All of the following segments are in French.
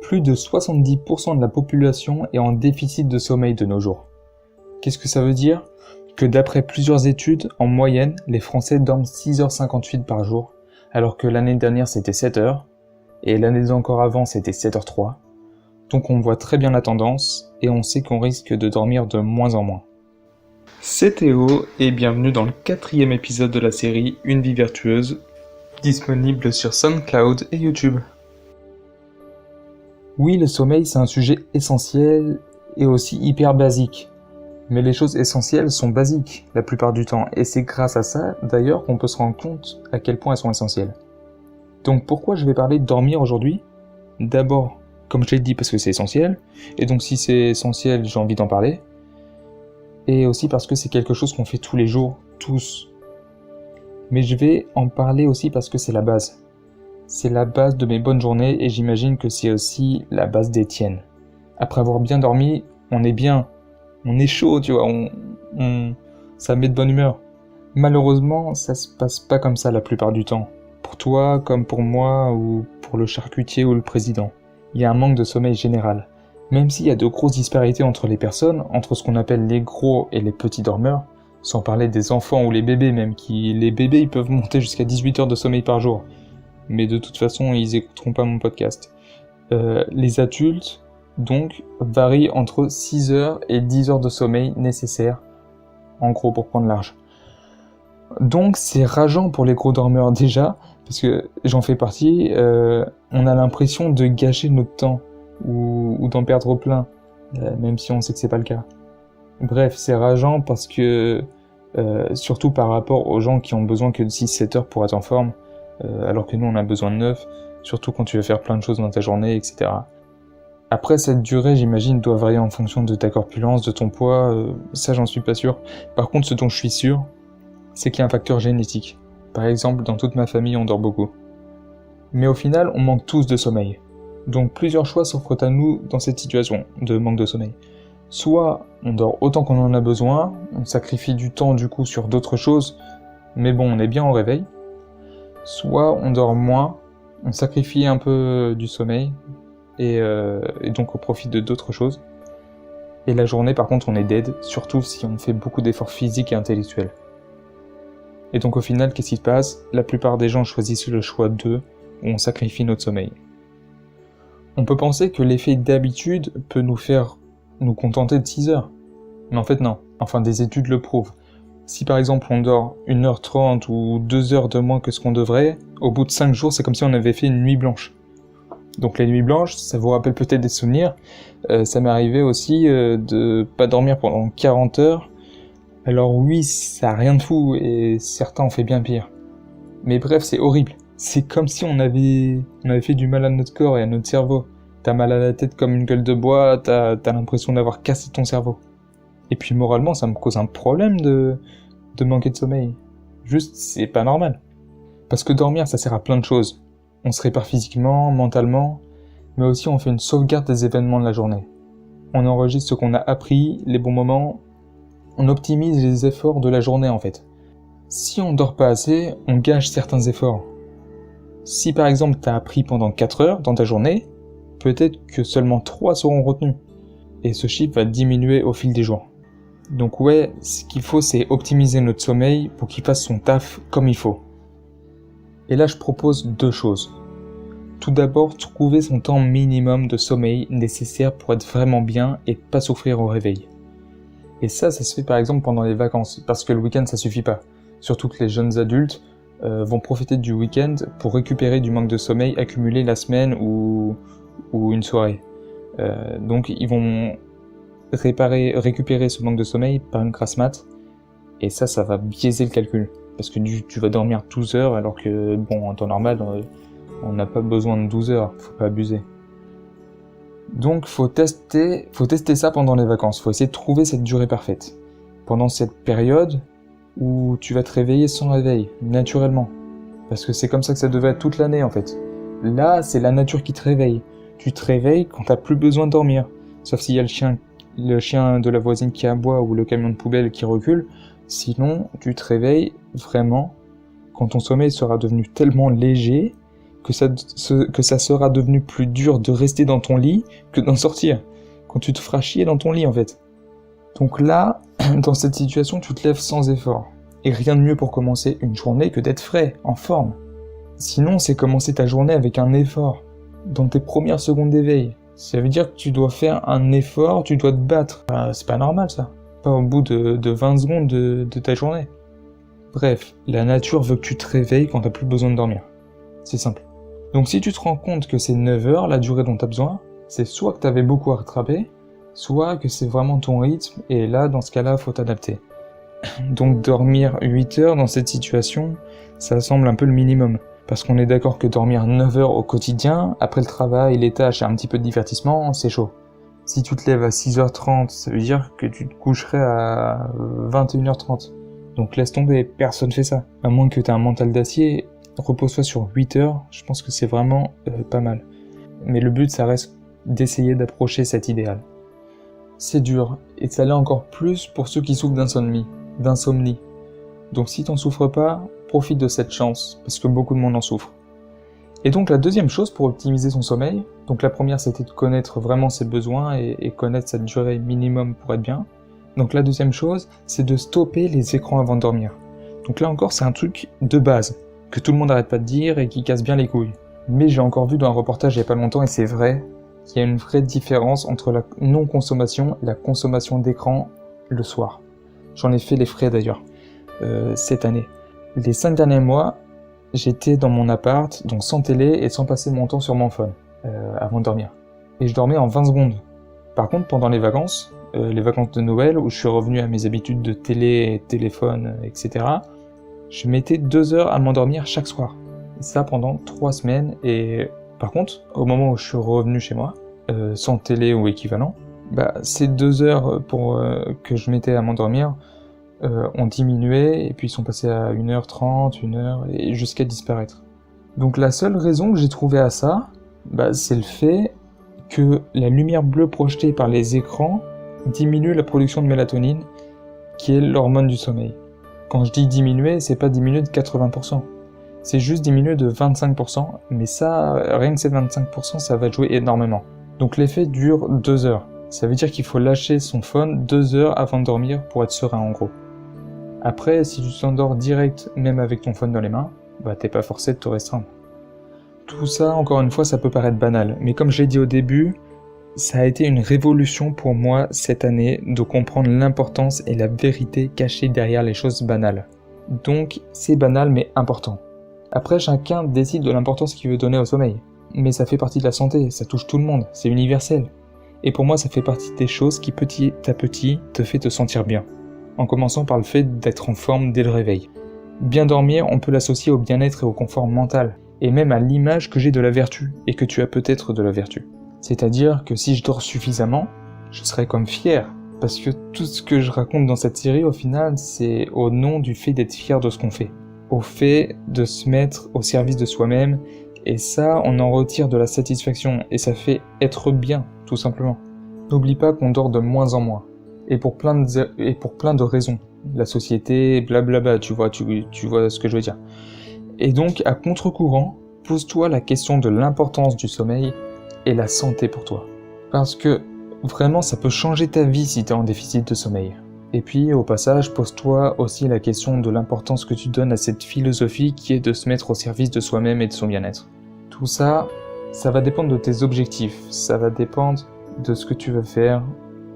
Plus de 70% de la population est en déficit de sommeil de nos jours. Qu'est-ce que ça veut dire ? Que d'après plusieurs études, en moyenne, les Français dorment 6h58 par jour, alors que l'année dernière c'était 7h, et l'année encore avant c'était 7h03. Donc on voit très bien la tendance, et on sait qu'on risque de dormir de moins en moins. C'est Théo, et bienvenue dans le 4e épisode de la série Une vie vertueuse, disponible sur SoundCloud et YouTube. Oui, le sommeil c'est un sujet essentiel, et aussi hyper basique. Mais les choses essentielles sont basiques la plupart du temps, et c'est grâce à ça d'ailleurs qu'on peut se rendre compte à quel point elles sont essentielles. Donc pourquoi je vais parler de dormir aujourd'hui ? D'abord, comme je l'ai dit, parce que c'est essentiel, et donc si c'est essentiel, j'ai envie d'en parler. Et aussi parce que c'est quelque chose qu'on fait tous les jours, tous. Mais je vais en parler aussi parce que c'est la base. C'est la base de mes bonnes journées, et j'imagine que c'est aussi la base des tiennes. Après avoir bien dormi, on est bien. On est chaud, tu vois, ça met de bonne humeur. Malheureusement, ça se passe pas comme ça la plupart du temps. Pour toi, comme pour moi, ou pour le charcutier ou le président. Il y a un manque de sommeil général. Même s'il y a de grosses disparités entre les personnes, entre ce qu'on appelle les gros et les petits dormeurs, sans parler des enfants ou les bébés même, les bébés ils peuvent monter jusqu'à 18 heures de sommeil par jour. Mais de toute façon, ils écouteront pas mon podcast. Les adultes, donc, varie entre 6 heures et 10 heures de sommeil nécessaires, en gros pour prendre large. Donc c'est rageant pour les gros dormeurs déjà, parce que j'en fais partie, on a l'impression de gâcher notre temps, ou d'en perdre plein, même si on sait que c'est pas le cas. Bref, c'est rageant parce que, surtout par rapport aux gens qui ont besoin que de 6-7 heures pour être en forme, alors que nous on a besoin de 9, surtout quand tu veux faire plein de choses dans ta journée, etc. Après, cette durée, j'imagine, doit varier en fonction de ta corpulence, de ton poids, ça j'en suis pas sûr. Par contre, ce dont je suis sûr, c'est qu'il y a un facteur génétique. Par exemple, dans toute ma famille, on dort beaucoup. Mais au final, on manque tous de sommeil. Donc plusieurs choix s'offrent à nous dans cette situation de manque de sommeil. Soit on dort autant qu'on en a besoin, on sacrifie du temps du coup sur d'autres choses, mais bon, on est bien au réveil. Soit on dort moins, on sacrifie un peu du sommeil, et donc on profite de d'autres choses. Et la journée par contre on est dead, surtout si on fait beaucoup d'efforts physiques et intellectuels. Et donc au final qu'est-ce qui se passe ? La plupart des gens choisissent le choix 2, où on sacrifie notre sommeil. On peut penser que l'effet d'habitude peut nous faire nous contenter de 6 heures. Mais en fait non, enfin des études le prouvent. Si par exemple on dort 1h30 ou 2 heures de moins que ce qu'on devrait, au bout de 5 jours c'est comme si on avait fait une nuit blanche. Donc les nuits blanches, ça vous rappelle peut-être des souvenirs. Ça m'est arrivé aussi de pas dormir pendant 40 heures. Alors oui, ça a rien de fou, et certains ont fait bien pire. Mais bref, c'est horrible. C'est comme si on avait fait du mal à notre corps et à notre cerveau. T'as mal à la tête comme une gueule de bois, t'as l'impression d'avoir cassé ton cerveau. Et puis moralement, ça me cause un problème de manquer de sommeil. Juste, c'est pas normal. Parce que dormir, ça sert à plein de choses. On se répare physiquement, mentalement, mais aussi on fait une sauvegarde des événements de la journée. On enregistre ce qu'on a appris, les bons moments, on optimise les efforts de la journée en fait. Si on dort pas assez, on gâche certains efforts. Si par exemple t'as appris pendant 4 heures dans ta journée, peut-être que seulement 3 seront retenus. Et ce chiffre va diminuer au fil des jours. Donc ouais, ce qu'il faut c'est optimiser notre sommeil pour qu'il fasse son taf comme il faut. Et là je propose 2 choses. Tout d'abord, trouver son temps minimum de sommeil nécessaire pour être vraiment bien et pas souffrir au réveil. Et ça se fait par exemple pendant les vacances, parce que le week-end ça suffit pas. Surtout que les jeunes adultes vont profiter du week-end pour récupérer du manque de sommeil accumulé la semaine ou une soirée. Donc ils vont récupérer ce manque de sommeil par une grasse mat, et ça va biaiser le calcul. Parce que tu vas dormir 12 heures alors que, bon, en temps normal, on n'a pas besoin de 12 heures, faut pas abuser. Donc faut tester ça pendant les vacances, faut essayer de trouver cette durée parfaite. Pendant cette période où tu vas te réveiller sans réveil, naturellement. Parce que c'est comme ça que ça devait être toute l'année en fait. Là, c'est la nature qui te réveille. Tu te réveilles quand t'as plus besoin de dormir. Sauf s'il y a le chien de la voisine qui aboie ou le camion de poubelle qui recule. Sinon, tu te réveilles vraiment quand ton sommeil sera devenu tellement léger que ça sera devenu plus dur de rester dans ton lit que d'en sortir, quand tu te feras chier dans ton lit en fait. Donc là, dans cette situation, tu te lèves sans effort. Et rien de mieux pour commencer une journée que d'être frais, en forme. Sinon, c'est commencer ta journée avec un effort, dans tes premières secondes d'éveil. Ça veut dire que tu dois faire un effort, tu dois te battre. C'est pas normal ça. Pas au bout de 20 secondes de ta journée. Bref, la nature veut que tu te réveilles quand t'as plus besoin de dormir. C'est simple. Donc si tu te rends compte que c'est 9 heures, la durée dont t'as besoin, c'est soit que t'avais beaucoup à rattraper, soit que c'est vraiment ton rythme, et là, dans ce cas-là, faut t'adapter. Donc dormir 8 heures dans cette situation, ça semble un peu le minimum. Parce qu'on est d'accord que dormir 9 heures au quotidien, après le travail, les tâches et un petit peu de divertissement, c'est chaud. Si tu te lèves à 6h30, ça veut dire que tu te coucherais à 21h30. Donc laisse tomber, personne fait ça. À moins que tu aies un mental d'acier, repose-toi sur 8 heures, je pense que c'est vraiment pas mal. Mais le but, ça reste d'essayer d'approcher cet idéal. C'est dur, et ça l'est encore plus pour ceux qui souffrent d'insomnie. Donc si t'en souffres pas, profite de cette chance, parce que beaucoup de monde en souffre. Et donc la deuxième chose pour optimiser son sommeil, donc la première c'était de connaître vraiment ses besoins et connaître cette durée minimum pour être bien. Donc la deuxième chose, c'est de stopper les écrans avant de dormir. Donc là encore c'est un truc de base, que tout le monde n'arrête pas de dire et qui casse bien les couilles. Mais j'ai encore vu dans un reportage il y a pas longtemps, et c'est vrai, qu'il y a une vraie différence entre la non-consommation et la consommation d'écran le soir. J'en ai fait les frais d'ailleurs, cette année. Les 5 derniers mois, j'étais dans mon appart, donc sans télé et sans passer mon temps sur mon phone, avant de dormir. Et je dormais en 20 secondes. Par contre, pendant les vacances de Noël, où je suis revenu à mes habitudes de télé, téléphone, etc., je mettais 2 heures à m'endormir chaque soir. Et ça pendant 3 semaines, et par contre, au moment où je suis revenu chez moi, sans télé ou équivalent, ces 2 heures que je mettais à m'endormir ont diminué, et puis ils sont passés à 1h30, 1h, et jusqu'à disparaître. Donc la seule raison que j'ai trouvée à ça, c'est le fait que la lumière bleue projetée par les écrans diminue la production de mélatonine, qui est l'hormone du sommeil. Quand je dis diminuer, c'est pas diminuer de 80%. C'est juste diminuer de 25%, mais ça, rien que ces 25%, ça va jouer énormément. Donc l'effet dure 2 heures. Ça veut dire qu'il faut lâcher son phone 2 heures avant de dormir pour être serein en gros. Après, si tu t'endors direct, même avec ton phone dans les mains, t'es pas forcé de te restreindre. Tout ça, encore une fois, ça peut paraître banal, mais comme je l'ai dit au début, ça a été une révolution pour moi cette année de comprendre l'importance et la vérité cachée derrière les choses banales. Donc, c'est banal mais important. Après, chacun décide de l'importance qu'il veut donner au sommeil. Mais ça fait partie de la santé, ça touche tout le monde, c'est universel. Et pour moi, ça fait partie des choses qui petit à petit te fait te sentir bien. En commençant par le fait d'être en forme dès le réveil. Bien dormir, on peut l'associer au bien-être et au confort mental, et même à l'image que j'ai de la vertu, et que tu as peut-être de la vertu. C'est-à-dire que si je dors suffisamment, je serai comme fier, parce que tout ce que je raconte dans cette série, au final, c'est au nom du fait d'être fier de ce qu'on fait. Au fait de se mettre au service de soi-même, et ça, on en retire de la satisfaction, et ça fait être bien, tout simplement. N'oublie pas qu'on dort de moins en moins. Et pour plein de raisons. La société, blablabla, tu vois ce que je veux dire. Et donc, à contre-courant, pose-toi la question de l'importance du sommeil et la santé pour toi. Parce que, vraiment, ça peut changer ta vie si t'es en déficit de sommeil. Et puis, au passage, pose-toi aussi la question de l'importance que tu donnes à cette philosophie qui est de se mettre au service de soi-même et de son bien-être. Tout ça, ça va dépendre de tes objectifs, ça va dépendre de ce que tu veux faire.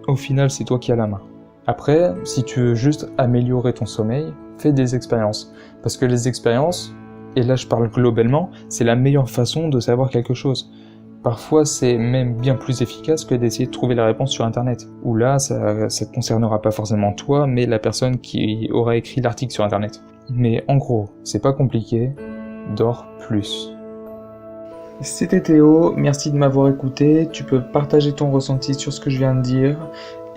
Au final, c'est toi qui as la main. Après, si tu veux juste améliorer ton sommeil, fais des expériences. Parce que les expériences, et là je parle globalement, c'est la meilleure façon de savoir quelque chose. Parfois, c'est même bien plus efficace que d'essayer de trouver la réponse sur Internet. Où là, ça te concernera pas forcément toi, mais la personne qui aura écrit l'article sur Internet. Mais en gros, c'est pas compliqué, dors plus. C'était Théo, merci de m'avoir écouté, tu peux partager ton ressenti sur ce que je viens de dire,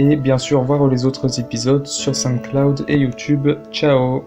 et bien sûr voir les autres épisodes sur SoundCloud et YouTube. Ciao!